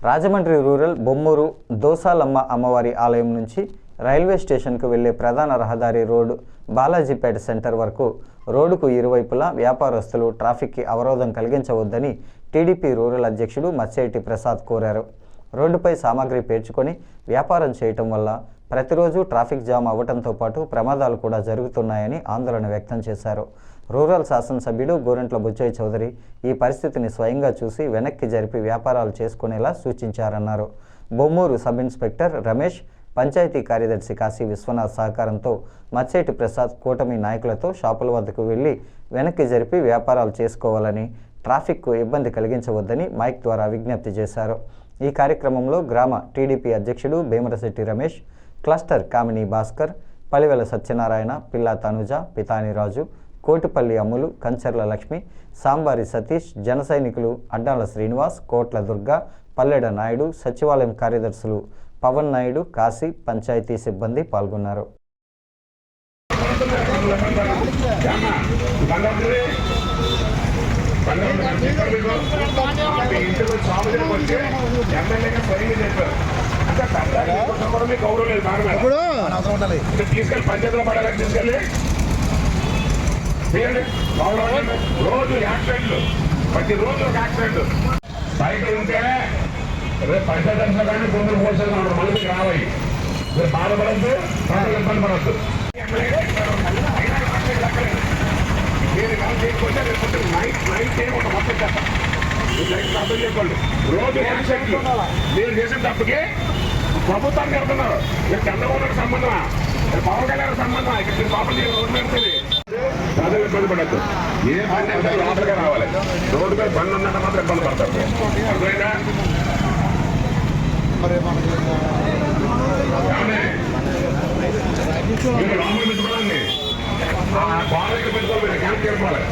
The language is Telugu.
రాజమండ్రి రూరల్ బొమ్మూరు దోసాలమ్మ అమ్మవారి ఆలయం నుంచి రైల్వే స్టేషన్కు వెళ్లే ప్రధాన రహదారి రోడ్డు బాలాజీపేట సెంటర్ వరకు రోడ్డుకు ఇరువైపులా వ్యాపారస్తులు ట్రాఫిక్కి అవరోధం కలిగించవద్దని టీడీపీ రూరల్ అధ్యక్షుడు మత్స్యేటి ప్రసాద్ కోరారు. రోడ్డుపై సామాగ్రి పేర్చుకొని వ్యాపారం చేయటం వల్ల ప్రతిరోజు ట్రాఫిక్ జామ్ అవ్వడంతో పాటు ప్రమాదాలు కూడా జరుగుతున్నాయని ఆందోళన వ్యక్తం చేశారు. రూరల్ శాసనసభ్యుడు గోరంట్ల బుచ్చయ్య చౌదరి ఈ పరిస్థితిని స్వయంగా చూసి వెనక్కి జరిపి వ్యాపారాలు చేసుకునేలా సూచించారన్నారు. బొమ్మూరు సబ్ ఇన్స్పెక్టర్ రమేష్, పంచాయతీ కార్యదర్శి కాశీ విశ్వనాథ్ సహకారంతో మత్స్యేటి ప్రసాద్ కూటమి నాయకులతో షాపుల వద్దకు వెళ్లి వెనక్కి జరిపి వ్యాపారాలు చేసుకోవాలని, ట్రాఫిక్కు ఇబ్బంది కలిగించవద్దని మైక్ ద్వారా విజ్ఞప్తి చేశారు. ఈ కార్యక్రమంలో గ్రామ టీడీపీ అధ్యక్షుడు భీమరశెట్టి రమేష్, క్లస్టర్ కామిని భాస్కర్, పలివెల సత్యనారాయణ, పిల్లా తనుజ, పితాని రాజు, కోటిపల్లి అమ్ములు, కంచర్ల లక్ష్మి, సాంబారి సతీష్, జన సైనికులు అడ్డాల శ్రీనివాస్, కోట్ల దుర్గా, పల్లెడ నాయుడు, సచివాలయం కార్యదర్శులు పవన్ నాయుడు, కాశీ, పంచాయతీ సిబ్బంది పాల్గొన్నారు. తీసుకెళ్ళి పంచాయతీలో పడాలని తీసుకెళ్ళి రోజు యాక్సిడెంట్లు, ప్రతిరోజు ఒక యాక్సిడెంట్. సైకిల్ ఉంటే రేపు పంచాయతీ కానీ కొందరు పోషలు మనకి రావాలి. మీరు బాధపడద్దు, ఇబ్బంది పడద్దు. మీరు చేయకపోతే రేపు నైట్ ఒక మొత్తం చేస్తాం. అర్థం చేసుకోండి. రోజు యాక్సిడెంట్లు మీరు చేసిన తప్పుకి ప్రభుత్వానికి వెళ్తున్నారు. మీరు చంద్రబాబుకి సంబంధమా, పవన్ కళ్యాణ్ సంబంధమా? ఇక్కడ మీరు పాపం రోడ్డు పెడుతుంది. ప్రజలు ఇబ్బంది పడద్దు. ఏ బండి అంటే లోపలిగా రావాలి. రోడ్డు మీద బండి ఉన్నట్టు మాత్రం ఇబ్బంది పడతారు. అర్థమైనా? మీరు లోపల పెట్టుకోవాలండి. బాగా పెట్టుకోవాలి, క్యాన్కి వెళ్ళిపోవాలి.